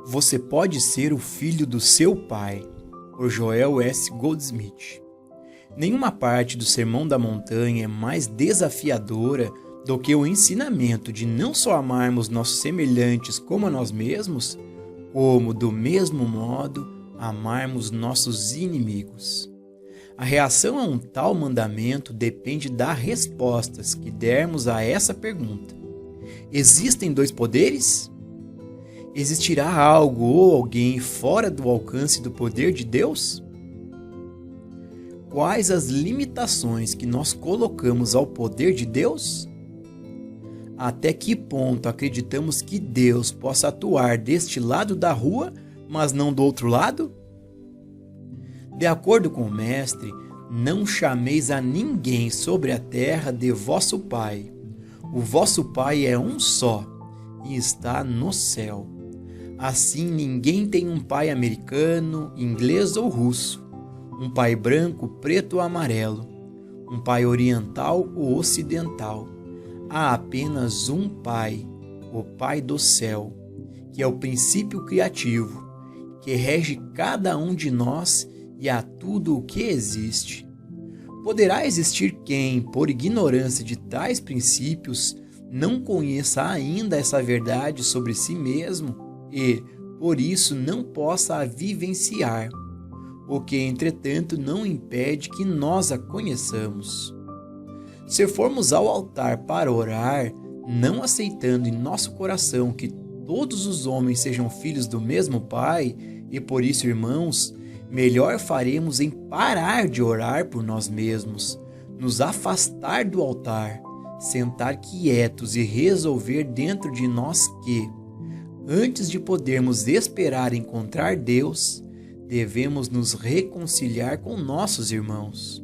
Você pode ser o filho do seu pai, por Joel S. Goldsmith. Nenhuma parte do Sermão da Montanha é mais desafiadora do que o ensinamento de não só amarmos nossos semelhantes como a nós mesmos, como, do mesmo modo, amarmos nossos inimigos. A reação a um tal mandamento depende das respostas que dermos a essa pergunta. Existem dois poderes? Existirá algo ou alguém fora do alcance do poder de Deus? Quais as limitações que nós colocamos ao poder de Deus? Até que ponto acreditamos que Deus possa atuar deste lado da rua, mas não do outro lado? De acordo com o Mestre, não chameis a ninguém sobre a terra de vosso Pai. O vosso Pai é um só e está no céu. Assim, ninguém tem um pai americano, inglês ou russo, um pai branco, preto ou amarelo, um pai oriental ou ocidental. Há apenas um Pai, o Pai do céu, que é o princípio criativo, que rege cada um de nós e a tudo o que existe. Poderá existir quem, por ignorância de tais princípios, não conheça ainda essa verdade sobre si mesmo e, por isso, não possa a vivenciar, o que, entretanto, não impede que nós a conheçamos. Se formos ao altar para orar, não aceitando em nosso coração que todos os homens sejam filhos do mesmo Pai, e por isso, irmãos, melhor faremos em parar de orar por nós mesmos, nos afastar do altar, sentar quietos e resolver dentro de nós que, antes de podermos esperar encontrar Deus, devemos nos reconciliar com nossos irmãos.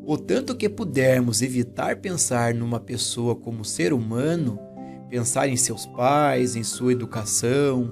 O tanto que pudermos evitar pensar numa pessoa como ser humano, pensar em seus pais, em sua educação,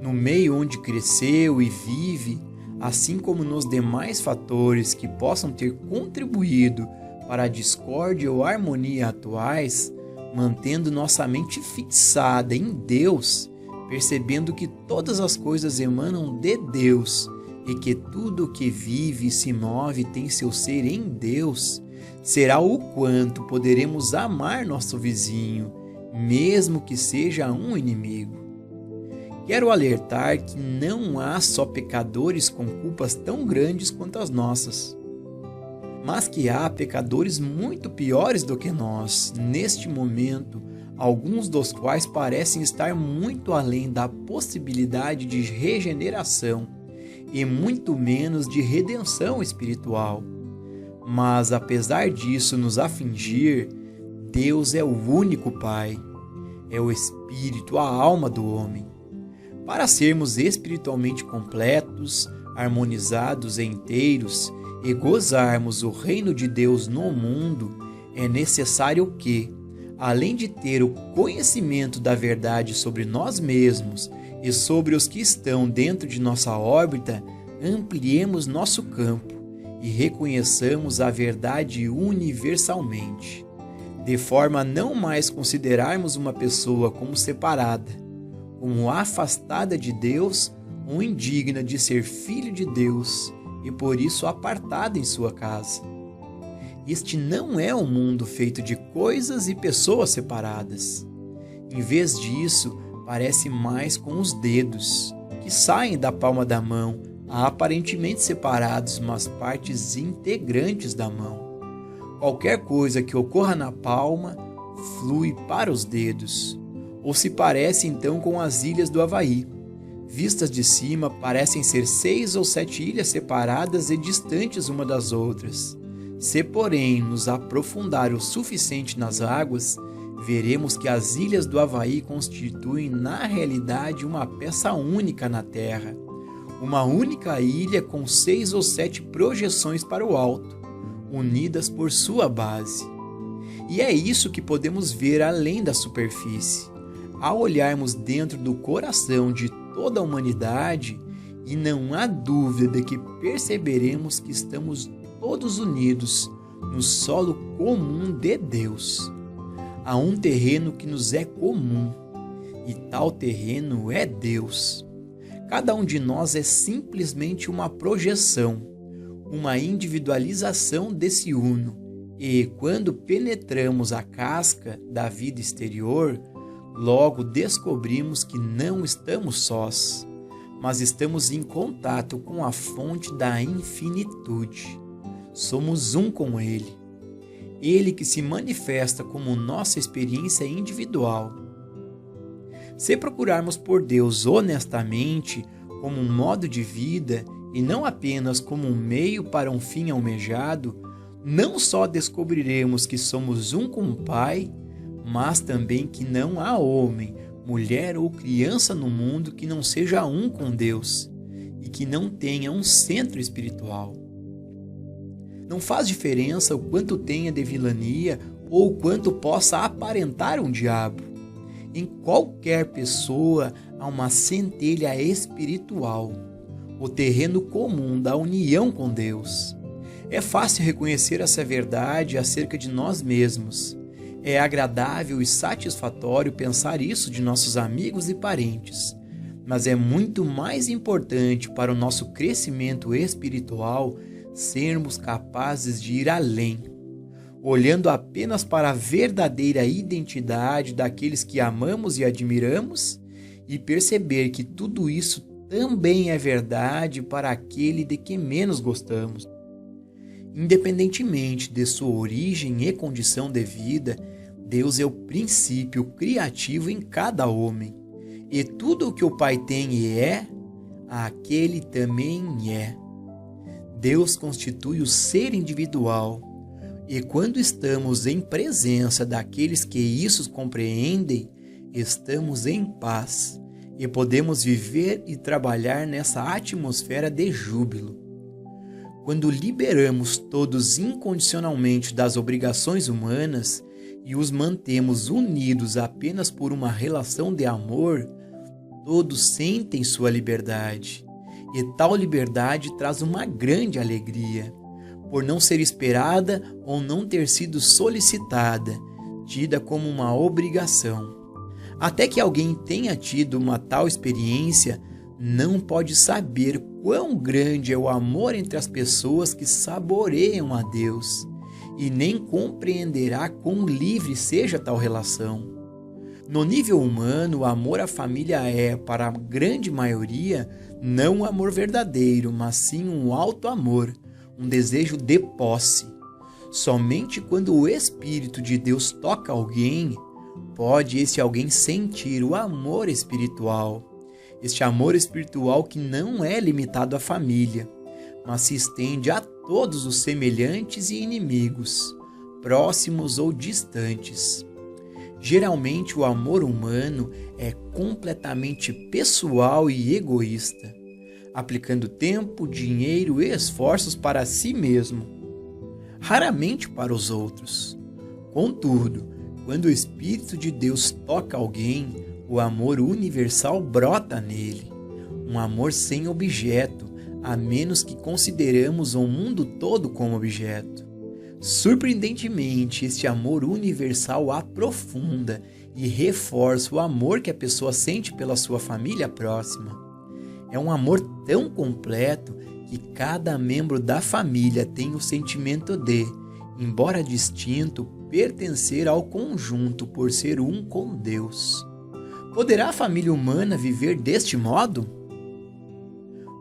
no meio onde cresceu e vive, assim como nos demais fatores que possam ter contribuído para a discórdia ou harmonia atuais, mantendo nossa mente fixada em Deus, percebendo que todas as coisas emanam de Deus e que tudo o que vive e se move tem seu ser em Deus, será o quanto poderemos amar nosso vizinho, mesmo que seja um inimigo. Quero alertar que não há só pecadores com culpas tão grandes quanto as nossas, mas que há pecadores muito piores do que nós, neste momento, alguns dos quais parecem estar muito além da possibilidade de regeneração e muito menos de redenção espiritual. Mas, apesar disso nos afligir, Deus é o único Pai, é o Espírito, a alma do homem. Para sermos espiritualmente completos, harmonizados e inteiros e gozarmos o reino de Deus no mundo, é necessário que, além de ter o conhecimento da verdade sobre nós mesmos e sobre os que estão dentro de nossa órbita, ampliemos nosso campo e reconheçamos a verdade universalmente, de forma a não mais considerarmos uma pessoa como separada, como afastada de Deus ou indigna de ser filho de Deus e por isso apartada em sua casa. Este não é um mundo feito de coisas e pessoas separadas. Em vez disso, parece mais com os dedos, que saem da palma da mão, aparentemente separados, mas partes integrantes da mão. Qualquer coisa que ocorra na palma, flui para os dedos, ou se parece então com as ilhas do Havaí. Vistas de cima, parecem ser 6 ou 7 ilhas separadas e distantes uma das outras. Se, porém, nos aprofundar o suficiente nas águas, veremos que as ilhas do Havaí constituem, na realidade, uma peça única na Terra. Uma única ilha com 6 ou 7 projeções para o alto, unidas por sua base. E é isso que podemos ver além da superfície. Ao olharmos dentro do coração de toda a humanidade, e não há dúvida de que perceberemos que estamos todos unidos no solo comum de Deus. Há um terreno que nos é comum, e tal terreno é Deus. Cada um de nós é simplesmente uma projeção, uma individualização desse uno. E quando penetramos a casca da vida exterior, logo descobrimos que não estamos sós, mas estamos em contato com a fonte da infinitude. Somos um com Ele. Ele que se manifesta como nossa experiência individual. Se procurarmos por Deus honestamente, como um modo de vida e não apenas como um meio para um fim almejado, não só descobriremos que somos um com o Pai, mas também que não há homem, mulher ou criança no mundo que não seja um com Deus e que não tenha um centro espiritual. Não faz diferença o quanto tenha de vilania ou o quanto possa aparentar um diabo. Em qualquer pessoa há uma centelha espiritual, o terreno comum da união com Deus. É fácil reconhecer essa verdade acerca de nós mesmos. É agradável e satisfatório pensar isso de nossos amigos e parentes, mas é muito mais importante para o nosso crescimento espiritual sermos capazes de ir além, olhando apenas para a verdadeira identidade daqueles que amamos e admiramos e perceber que tudo isso também é verdade para aquele de que menos gostamos. Independentemente de sua origem e condição de vida, Deus é o princípio criativo em cada homem. E tudo o que o Pai tem e é, aquele também é. Deus constitui o ser individual. E quando estamos em presença daqueles que isso compreendem, estamos em paz e podemos viver e trabalhar nessa atmosfera de júbilo. Quando liberamos todos incondicionalmente das obrigações humanas e os mantemos unidos apenas por uma relação de amor, todos sentem sua liberdade. E tal liberdade traz uma grande alegria, por não ser esperada ou não ter sido solicitada, tida como uma obrigação. Até que alguém tenha tido uma tal experiência, não pode saber quão grande é o amor entre as pessoas que saboreiam a Deus, e nem compreenderá quão livre seja tal relação. No nível humano, o amor à família é, para a grande maioria, não um amor verdadeiro, mas sim um alto amor, um desejo de posse. Somente quando o Espírito de Deus toca alguém, pode esse alguém sentir o amor espiritual. Este amor espiritual que não é limitado à família, mas se estende a todos os semelhantes e inimigos, próximos ou distantes. Geralmente o amor humano é completamente pessoal e egoísta, aplicando tempo, dinheiro e esforços para si mesmo, raramente para os outros. Contudo, quando o Espírito de Deus toca alguém, o amor universal brota nele, um amor sem objeto, a menos que consideramos o mundo todo como objeto. Surpreendentemente, este amor universal aprofunda e reforça o amor que a pessoa sente pela sua família próxima. É um amor tão completo que cada membro da família tem o sentimento de, embora distinto, pertencer ao conjunto por ser um com Deus. Poderá a família humana viver deste modo?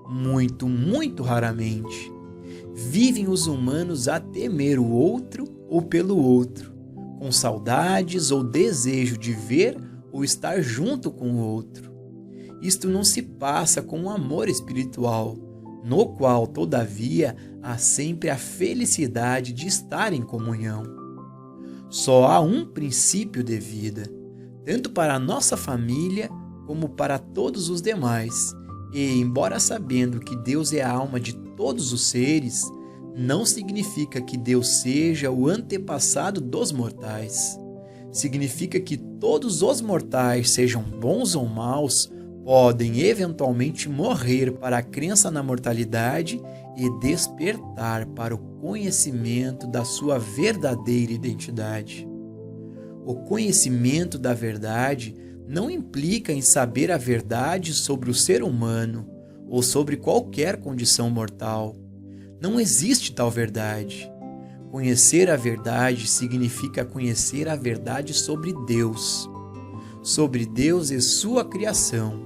Muito, muito raramente. Vivem os humanos a temer o outro ou pelo outro, com saudades ou desejo de ver ou estar junto com o outro. Isto não se passa com o amor espiritual, no qual, todavia, há sempre a felicidade de estar em comunhão. Só há um princípio de vida, tanto para a nossa família como para todos os demais, e, embora sabendo que Deus é a alma de todos os seres, não significa que Deus seja o antepassado dos mortais. Significa que todos os mortais, sejam bons ou maus, podem eventualmente morrer para a crença na mortalidade e despertar para o conhecimento da sua verdadeira identidade. O conhecimento da verdade não implica em saber a verdade sobre o ser humano ou sobre qualquer condição mortal. Não existe tal verdade. Conhecer a verdade significa conhecer a verdade sobre Deus e sua criação.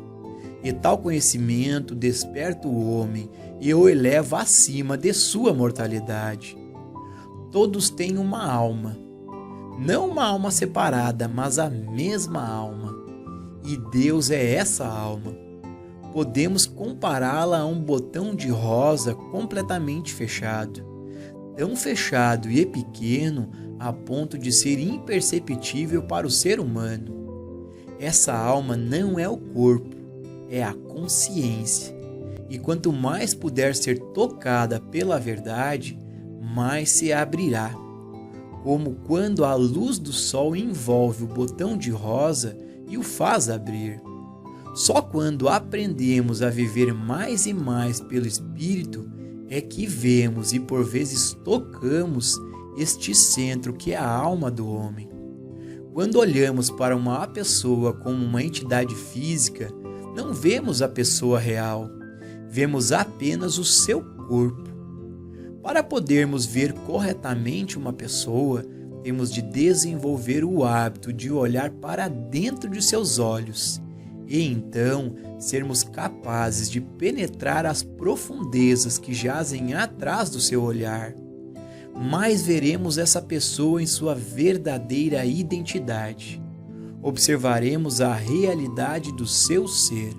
E tal conhecimento desperta o homem e o eleva acima de sua mortalidade. Todos têm uma alma, não uma alma separada, mas a mesma alma. E Deus é essa alma. Podemos compará-la a um botão de rosa completamente fechado, tão fechado e pequeno a ponto de ser imperceptível para o ser humano. Essa alma não é o corpo, é a consciência. E quanto mais puder ser tocada pela verdade, mais se abrirá. Como quando a luz do sol envolve o botão de rosa e o faz abrir. Só quando aprendemos a viver mais e mais pelo Espírito é que vemos e por vezes tocamos este centro que é a alma do homem. Quando olhamos para uma pessoa como uma entidade física, não vemos a pessoa real, vemos apenas o seu corpo. Para podermos ver corretamente uma pessoa, temos de desenvolver o hábito de olhar para dentro de seus olhos e então sermos capazes de penetrar as profundezas que jazem atrás do seu olhar. Mais veremos essa pessoa em sua verdadeira identidade. Observaremos a realidade do seu ser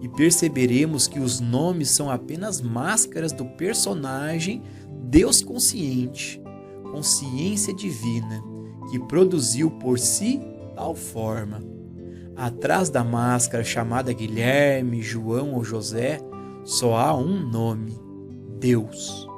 e perceberemos que os nomes são apenas máscaras do personagem Deus consciente, consciência divina, que produziu por si tal forma. Atrás da máscara chamada Guilherme, João ou José, só há um nome: Deus.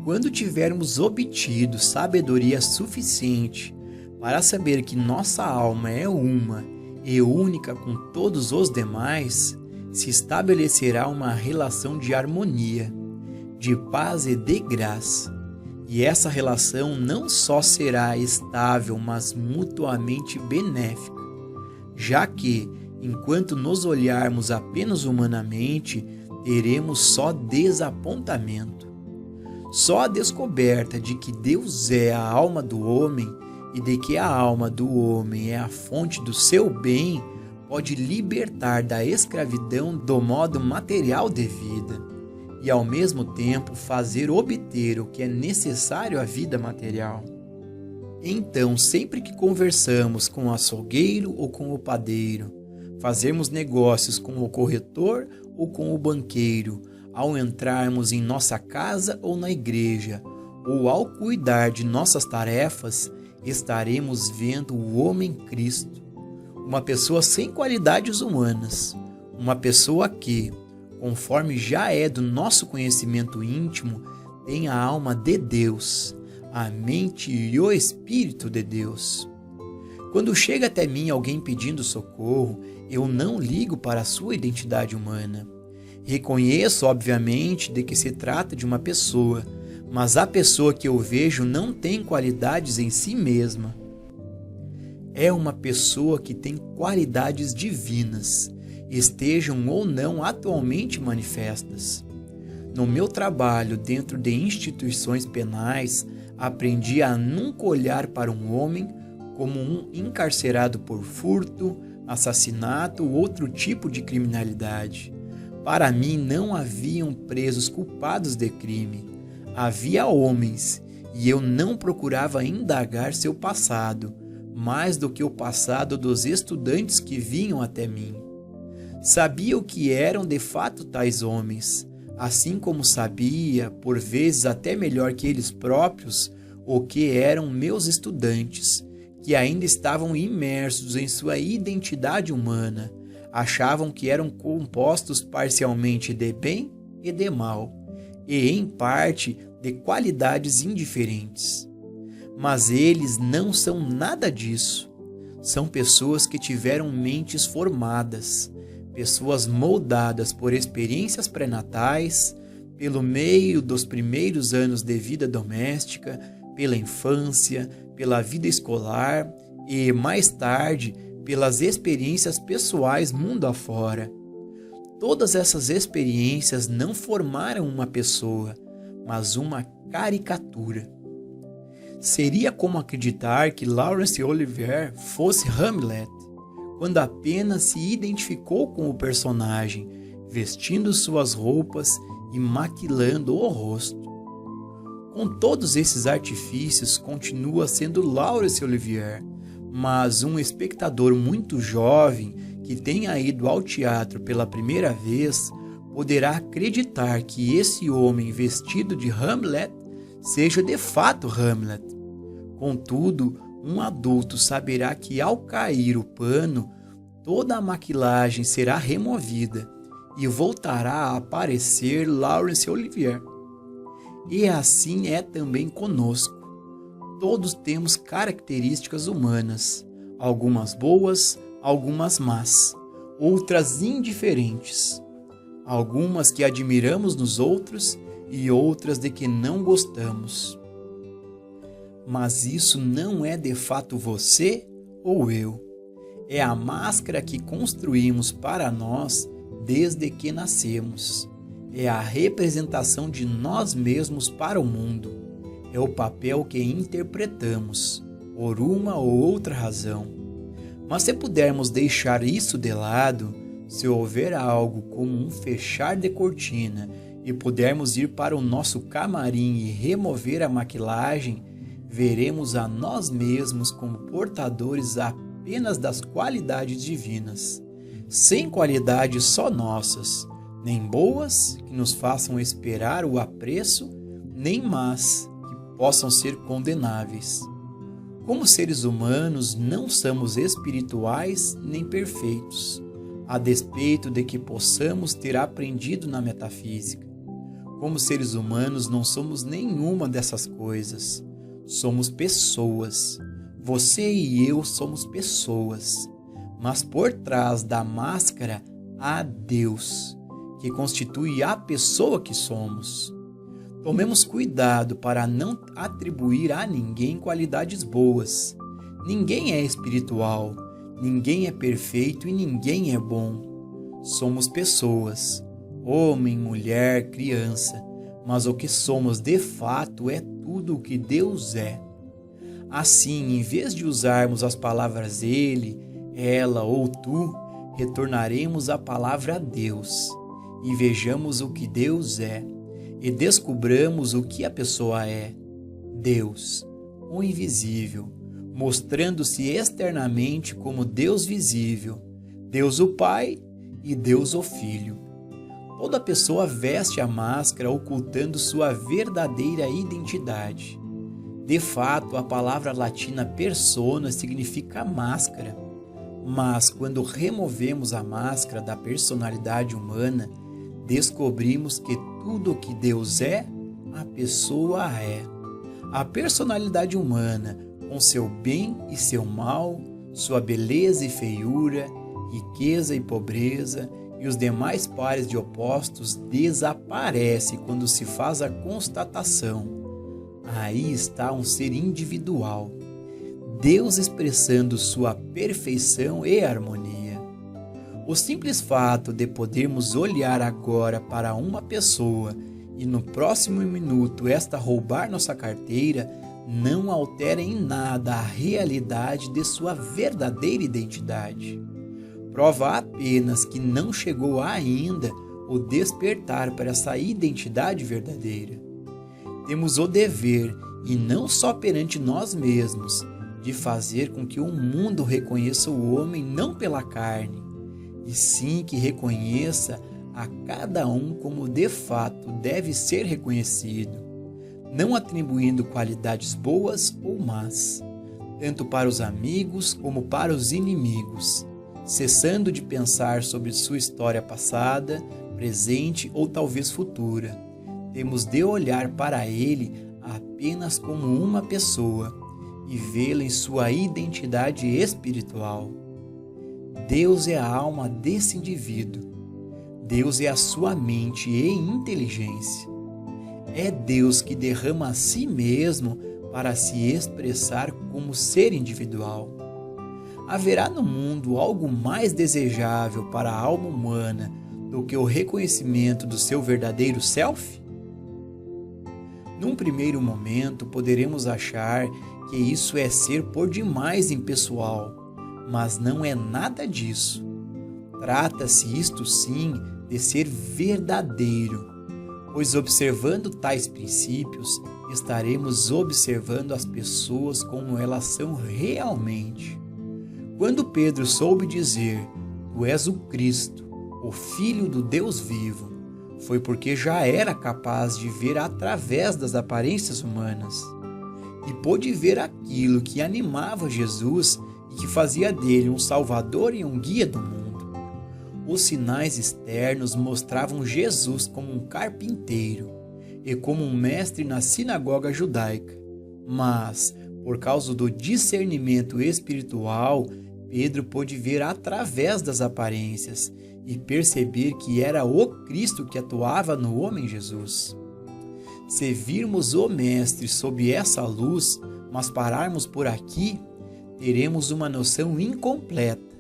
Quando tivermos obtido sabedoria suficiente para saber que nossa alma é uma e única com todos os demais, se estabelecerá uma relação de harmonia, de paz e de graça. E essa relação não só será estável, mas mutuamente benéfica, já que, enquanto nos olharmos apenas humanamente, teremos só desapontamento. Só a descoberta de que Deus é a alma do homem e de que a alma do homem é a fonte do seu bem pode libertar da escravidão do modo material de vida e, ao mesmo tempo, fazer obter o que é necessário à vida material. Então, sempre que conversamos com o açougueiro ou com o padeiro, fazemos negócios com o corretor ou com o banqueiro, ao entrarmos em nossa casa ou na igreja, ou ao cuidar de nossas tarefas, estaremos vendo o homem Cristo, uma pessoa sem qualidades humanas, uma pessoa que, conforme já é do nosso conhecimento íntimo, tem a alma de Deus, a mente e o Espírito de Deus. Quando chega até mim alguém pedindo socorro, eu não ligo para a sua identidade humana. Reconheço, obviamente, de que se trata de uma pessoa, mas a pessoa que eu vejo não tem qualidades em si mesma. É uma pessoa que tem qualidades divinas, estejam ou não atualmente manifestas. No meu trabalho dentro de instituições penais, aprendi a nunca olhar para um homem como um encarcerado por furto, assassinato ou outro tipo de criminalidade. Para mim não haviam presos culpados de crime. Havia homens, e eu não procurava indagar seu passado, mais do que o passado dos estudantes que vinham até mim. Sabia o que eram de fato tais homens, assim como sabia, por vezes até melhor que eles próprios, o que eram meus estudantes, que ainda estavam imersos em sua identidade humana, achavam que eram compostos parcialmente de bem e de mal, e em parte de qualidades indiferentes. Mas eles não são nada disso. São pessoas que tiveram mentes formadas, pessoas moldadas por experiências pré-natais, pelo meio dos primeiros anos de vida doméstica, pela infância, pela vida escolar e, mais tarde, pelas experiências pessoais mundo afora. Todas essas experiências não formaram uma pessoa, mas uma caricatura. Seria como acreditar que Laurence Olivier fosse Hamlet, quando apenas se identificou com o personagem, vestindo suas roupas e maquilando o rosto. Com todos esses artifícios, continua sendo Laurence Olivier, mas um espectador muito jovem que tenha ido ao teatro pela primeira vez poderá acreditar que esse homem vestido de Hamlet seja de fato Hamlet. Contudo, um adulto saberá que ao cair o pano, toda a maquilagem será removida e voltará a aparecer Laurence Olivier. E assim é também conosco. Todos temos características humanas, algumas boas, algumas más, outras indiferentes, algumas que admiramos nos outros e outras de que não gostamos. Mas isso não é de fato você ou eu. É a máscara que construímos para nós desde que nascemos. É a representação de nós mesmos para o mundo. É o papel que interpretamos, por uma ou outra razão. Mas se pudermos deixar isso de lado, se houver algo como um fechar de cortina e pudermos ir para o nosso camarim e remover a maquilagem, veremos a nós mesmos como portadores apenas das qualidades divinas, sem qualidades só nossas, nem boas que nos façam esperar o apreço, nem más que possam ser condenáveis. Como seres humanos, não somos espirituais nem perfeitos, a despeito de que possamos ter aprendido na metafísica. Como seres humanos, não somos nenhuma dessas coisas. Somos pessoas. Você e eu somos pessoas. Mas por trás da máscara há Deus, que constitui a pessoa que somos. Tomemos cuidado para não atribuir a ninguém qualidades boas. Ninguém é espiritual, ninguém é perfeito e ninguém é bom. Somos pessoas, homem, mulher, criança, mas o que somos de fato é tudo o que Deus é. Assim, em vez de usarmos as palavras ele, ela ou tu, retornaremos à palavra Deus e vejamos o que Deus é. E descobramos o que a pessoa é. Deus, o invisível, mostrando-se externamente como Deus visível, Deus o Pai e Deus o Filho. Toda pessoa veste a máscara ocultando sua verdadeira identidade. De fato, a palavra latina persona significa máscara. Mas quando removemos a máscara da personalidade humana, descobrimos que tudo o que Deus é, a pessoa é. A personalidade humana, com seu bem e seu mal, sua beleza e feiura, riqueza e pobreza, e os demais pares de opostos, desaparece quando se faz a constatação. Aí está um ser individual, Deus expressando sua perfeição e harmonia. O simples fato de podermos olhar agora para uma pessoa e no próximo minuto esta roubar nossa carteira não altera em nada a realidade de sua verdadeira identidade. Prova apenas que não chegou ainda o despertar para essa identidade verdadeira. Temos o dever, e não só perante nós mesmos, de fazer com que o mundo reconheça o homem não pela carne, e sim que reconheça a cada um como de fato deve ser reconhecido, não atribuindo qualidades boas ou más, tanto para os amigos como para os inimigos, cessando de pensar sobre sua história passada, presente ou talvez futura. Temos de olhar para ele apenas como uma pessoa e vê-lo em sua identidade espiritual. Deus é a alma desse indivíduo. Deus é a sua mente e inteligência. É Deus que derrama a si mesmo para se expressar como ser individual. Haverá no mundo algo mais desejável para a alma humana do que o reconhecimento do seu verdadeiro self? Num primeiro momento, poderemos achar que isso é ser por demais impessoal, mas não é nada disso. Trata-se, isto sim, de ser verdadeiro, pois observando tais princípios, estaremos observando as pessoas como elas são realmente. Quando Pedro soube dizer: "Tu és o Cristo, o Filho do Deus vivo", foi porque já era capaz de ver através das aparências humanas e pôde ver aquilo que animava Jesus e que fazia dele um salvador e um guia do mundo. Os sinais externos mostravam Jesus como um carpinteiro e como um mestre na sinagoga judaica, mas, por causa do discernimento espiritual, Pedro pôde ver através das aparências e perceber que era o Cristo que atuava no homem Jesus. Se virmos o Mestre sob essa luz, mas pararmos por aqui, teremos uma noção incompleta,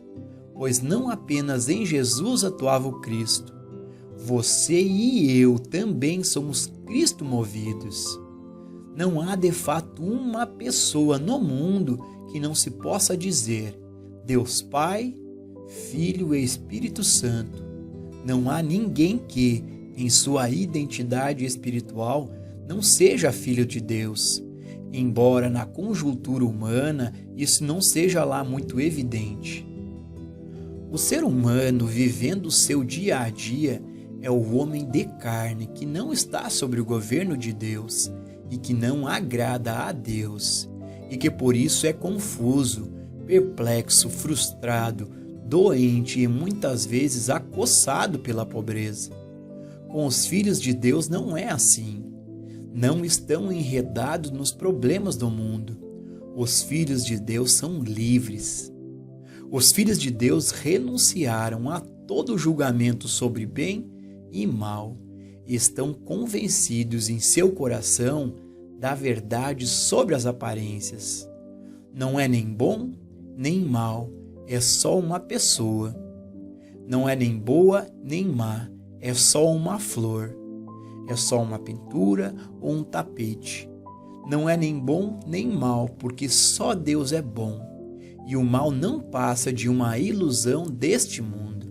pois não apenas em Jesus atuava o Cristo. Você e eu também somos Cristo movidos. Não há de fato uma pessoa no mundo que não se possa dizer Deus Pai, Filho e Espírito Santo. Não há ninguém que, em sua identidade espiritual, não seja filho de Deus, embora na conjuntura humana isso não seja lá muito evidente. O ser humano, vivendo o seu dia a dia, é o homem de carne que não está sob o governo de Deus e que não agrada a Deus, e que por isso é confuso, perplexo, frustrado, doente e muitas vezes acossado pela pobreza. Com os filhos de Deus não é assim. Não estão enredados nos problemas do mundo. Os filhos de Deus são livres. Os filhos de Deus renunciaram a todo julgamento sobre bem e mal e estão convencidos em seu coração da verdade sobre as aparências. Não é nem bom nem mal, é só uma pessoa. Não é nem boa nem má, é só uma flor. É só uma pintura ou um tapete. Não é nem bom nem mal, porque só Deus é bom. E o mal não passa de uma ilusão deste mundo.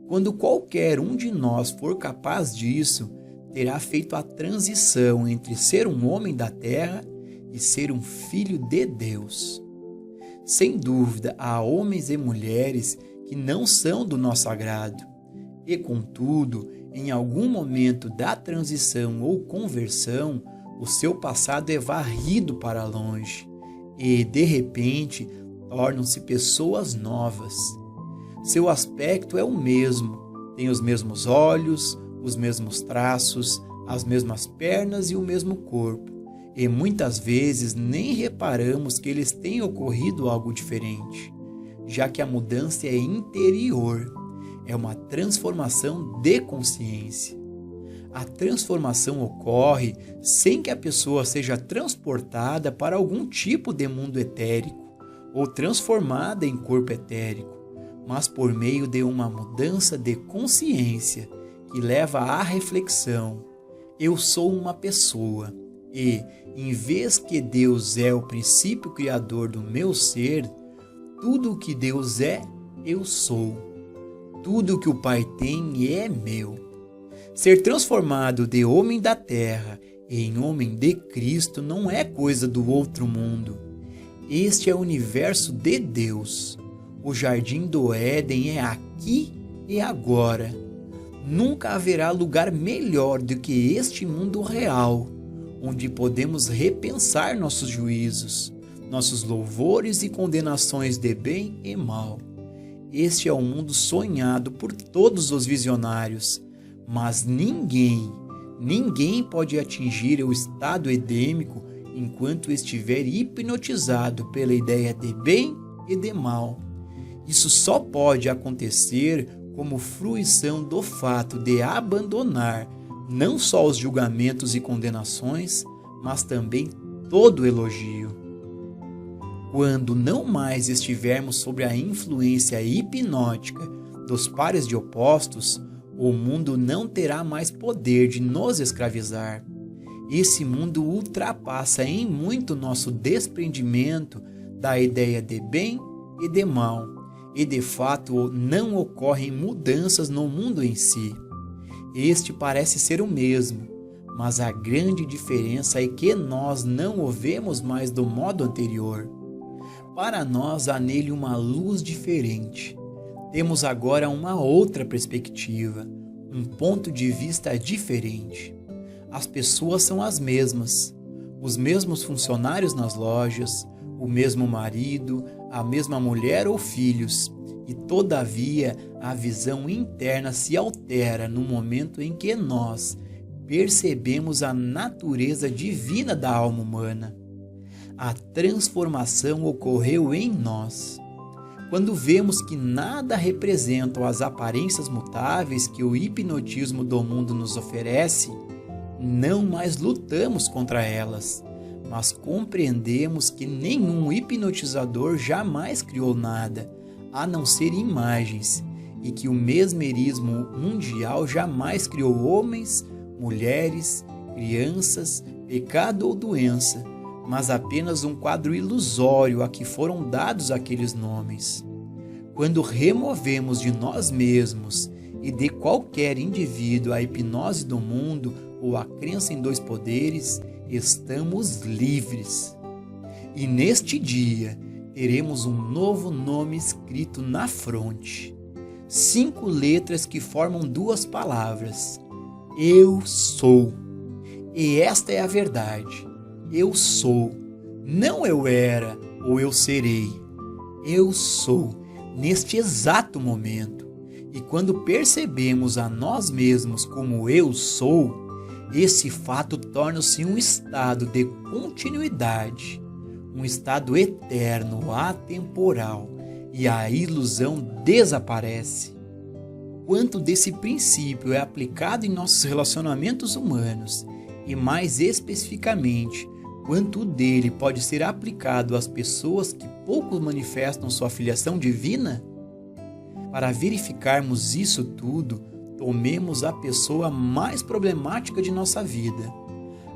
Quando qualquer um de nós for capaz disso, terá feito a transição entre ser um homem da terra e ser um filho de Deus. Sem dúvida, há homens e mulheres que não são do nosso agrado. E, contudo, em algum momento da transição ou conversão, o seu passado é varrido para longe e, de repente, tornam-se pessoas novas. Seu aspecto é o mesmo, tem os mesmos olhos, os mesmos traços, as mesmas pernas e o mesmo corpo, e muitas vezes nem reparamos que lhes tenha ocorrido algo diferente, já que a mudança é interior, é uma transformação de consciência. A transformação ocorre sem que a pessoa seja transportada para algum tipo de mundo etérico ou transformada em corpo etérico, mas por meio de uma mudança de consciência que leva à reflexão. Eu sou uma pessoa e, em vez que Deus é o princípio criador do meu ser, tudo o que Deus é, eu sou. Tudo o que o Pai tem é meu. Ser transformado de homem da terra em homem de Cristo não é coisa do outro mundo. Este é o universo de Deus. O jardim do Éden é aqui e agora. Nunca haverá lugar melhor do que este mundo real, onde podemos repensar nossos juízos, nossos louvores e condenações de bem e mal. Este é o mundo sonhado por todos os visionários, mas ninguém pode atingir o estado edêmico enquanto estiver hipnotizado pela ideia de bem e de mal. Isso só pode acontecer como fruição do fato de abandonar não só os julgamentos e condenações, mas também todo elogio. Quando não mais estivermos sob a influência hipnótica dos pares de opostos, o mundo não terá mais poder de nos escravizar. Esse mundo ultrapassa em muito nosso desprendimento da ideia de bem e de mal, e de fato não ocorrem mudanças no mundo em si. Este parece ser o mesmo, mas a grande diferença é que nós não o vemos mais do modo anterior. Para nós há nele uma luz diferente. Temos agora uma outra perspectiva, um ponto de vista diferente. As pessoas são as mesmas, os mesmos funcionários nas lojas, o mesmo marido, a mesma mulher ou filhos, e todavia a visão interna se altera no momento em que nós percebemos a natureza divina da alma humana. A transformação ocorreu em nós. Quando vemos que nada representam as aparências mutáveis que o hipnotismo do mundo nos oferece, não mais lutamos contra elas, mas compreendemos que nenhum hipnotizador jamais criou nada, a não ser imagens, e que o mesmerismo mundial jamais criou homens, mulheres, crianças, pecado ou doença, mas apenas um quadro ilusório a que foram dados aqueles nomes. Quando removemos de nós mesmos e de qualquer indivíduo a hipnose do mundo ou a crença em dois poderes, estamos livres. E neste dia teremos um novo nome escrito na fronte. 5 letras que formam 2 palavras. Eu sou. E esta é a verdade. Eu sou. Não eu era ou eu serei. Eu sou, neste exato momento. E quando percebemos a nós mesmos como eu sou, esse fato torna-se um estado de continuidade, um estado eterno, atemporal, e a ilusão desaparece. Quanto desse princípio é aplicado em nossos relacionamentos humanos, e mais especificamente, quanto dele pode ser aplicado às pessoas que pouco manifestam sua filiação divina? Para verificarmos isso tudo, tomemos a pessoa mais problemática de nossa vida,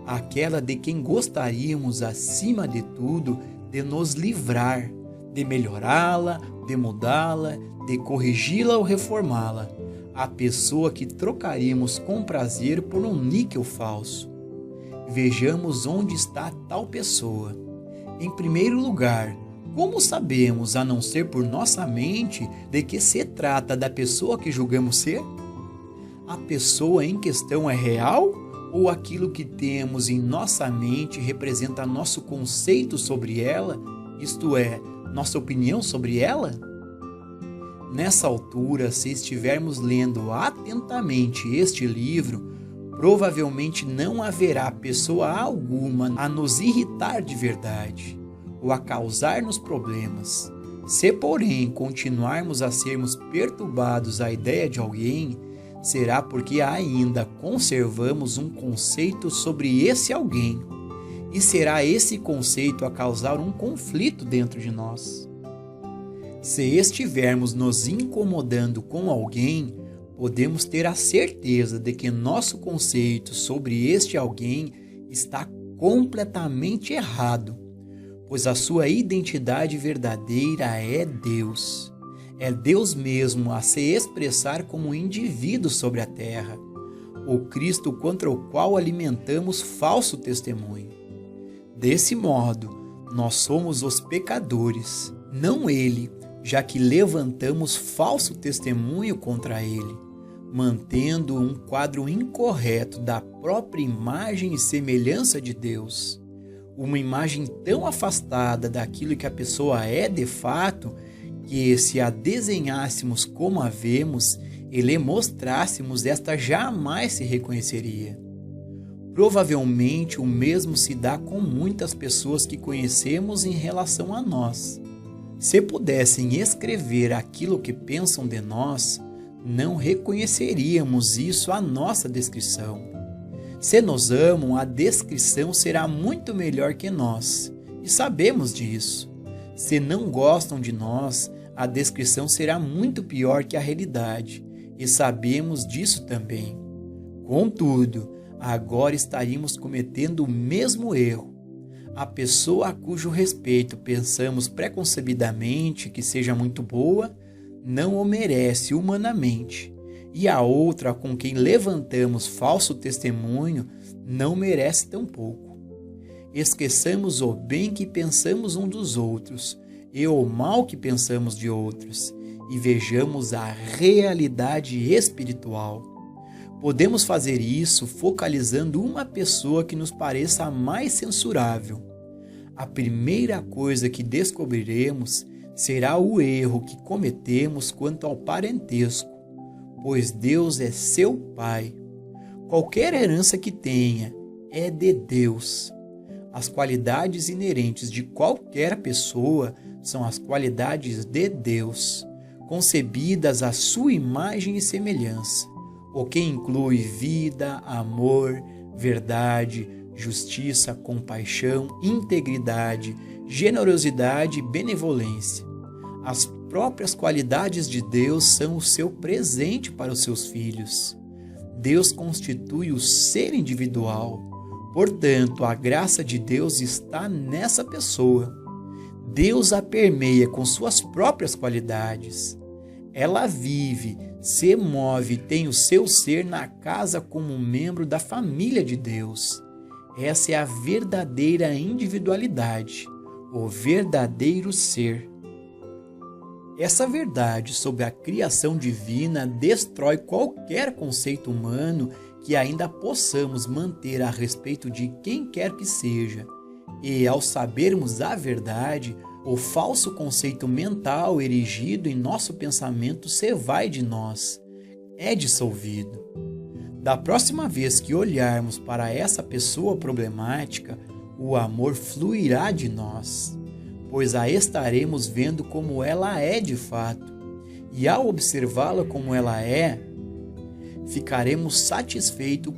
aquela de quem gostaríamos, acima de tudo, de nos livrar, de melhorá-la, de mudá-la, de corrigi-la ou reformá-la, a pessoa que trocaríamos com prazer por um níquel falso. Vejamos onde está tal pessoa. Em primeiro lugar, como sabemos, a não ser por nossa mente, de que se trata da pessoa que julgamos ser? A pessoa em questão é real ou aquilo que temos em nossa mente representa nosso conceito sobre ela, isto é, nossa opinião sobre ela? Nessa altura, se estivermos lendo atentamente este livro, provavelmente não haverá pessoa alguma a nos irritar de verdade ou a causar-nos problemas. Se, porém, continuarmos a sermos perturbados à ideia de alguém, será porque ainda conservamos um conceito sobre esse alguém, e será esse conceito a causar um conflito dentro de nós. Se estivermos nos incomodando com alguém, podemos ter a certeza de que nosso conceito sobre este alguém está completamente errado, pois a sua identidade verdadeira é Deus. É Deus mesmo a se expressar como indivíduo sobre a terra, o Cristo contra o qual alimentamos falso testemunho. Desse modo, nós somos os pecadores, não ele, já que levantamos falso testemunho contra ele, mantendo um quadro incorreto da própria imagem e semelhança de Deus. Uma imagem tão afastada daquilo que a pessoa é de fato, que se a desenhássemos como a vemos e lhe mostrássemos, esta jamais se reconheceria. Provavelmente o mesmo se dá com muitas pessoas que conhecemos em relação a nós. Se pudessem escrever aquilo que pensam de nós, não reconheceríamos isso à nossa descrição. Se nos amam, a descrição será muito melhor que nós, e sabemos disso. Se não gostam de nós, a descrição será muito pior que a realidade, e sabemos disso também. Contudo, agora estaríamos cometendo o mesmo erro. A pessoa a cujo respeito pensamos preconcebidamente que seja muito boa, não o merece humanamente, e a outra com quem levantamos falso testemunho não merece tampouco. Esqueçamos o bem que pensamos um dos outros e o mal que pensamos de outros, e vejamos a realidade espiritual. Podemos fazer isso focalizando uma pessoa que nos pareça a mais censurável. A primeira coisa que descobriremos será o erro que cometemos quanto ao parentesco, pois Deus é seu Pai. Qualquer herança que tenha é de Deus. As qualidades inerentes de qualquer pessoa são as qualidades de Deus, concebidas à sua imagem e semelhança, o que inclui vida, amor, verdade, justiça, compaixão, integridade, generosidade e benevolência. As próprias qualidades de Deus são o seu presente para os seus filhos. Deus constitui o ser individual. Portanto, a graça de Deus está nessa pessoa. Deus a permeia com suas próprias qualidades. Ela vive, se move e tem o seu ser na casa como um membro da família de Deus. Essa é a verdadeira individualidade, o verdadeiro ser. Essa verdade sobre a criação divina destrói qualquer conceito humano que ainda possamos manter a respeito de quem quer que seja. E, ao sabermos a verdade, o falso conceito mental erigido em nosso pensamento se vai de nós, é dissolvido. Da próxima vez que olharmos para essa pessoa problemática, o amor fluirá de nós, pois a estaremos vendo como ela é de fato, e ao observá-la como ela é, ficaremos satisfeitos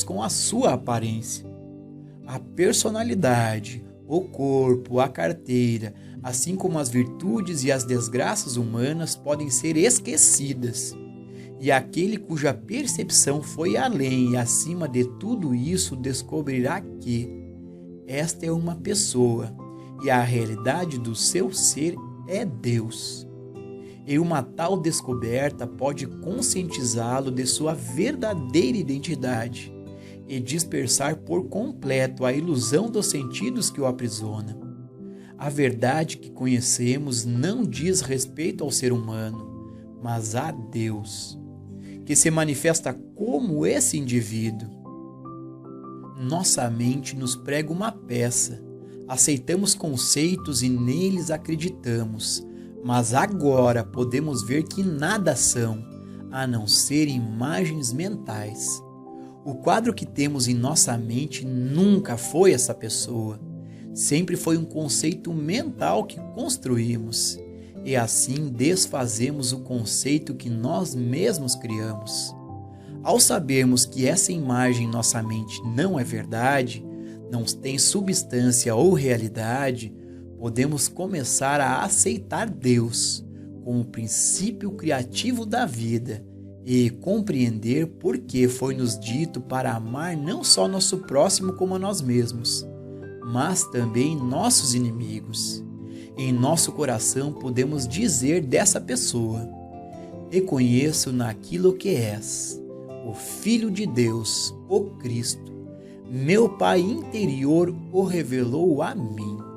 com a sua aparência. A personalidade, o corpo, a carteira, assim como as virtudes e as desgraças humanas podem ser esquecidas. E aquele cuja percepção foi além e acima de tudo isso descobrirá que esta é uma pessoa e a realidade do seu ser é Deus. E uma tal descoberta pode conscientizá-lo de sua verdadeira identidade e dispersar por completo a ilusão dos sentidos que o aprisiona. A verdade que conhecemos não diz respeito ao ser humano, mas a Deus, que se manifesta como esse indivíduo. Nossa mente nos prega uma peça, aceitamos conceitos e neles acreditamos, mas agora podemos ver que nada são, a não ser imagens mentais. O quadro que temos em nossa mente nunca foi essa pessoa, sempre foi um conceito mental que construímos, e assim desfazemos o conceito que nós mesmos criamos. Ao sabermos que essa imagem em nossa mente não é verdade, não tem substância ou realidade, podemos começar a aceitar Deus como o princípio criativo da vida e compreender por que foi-nos dito para amar não só nosso próximo como a nós mesmos, mas também nossos inimigos. Em nosso coração podemos dizer dessa pessoa: reconheço naquilo que és, o Filho de Deus, o Cristo. Meu Pai interior o revelou a mim.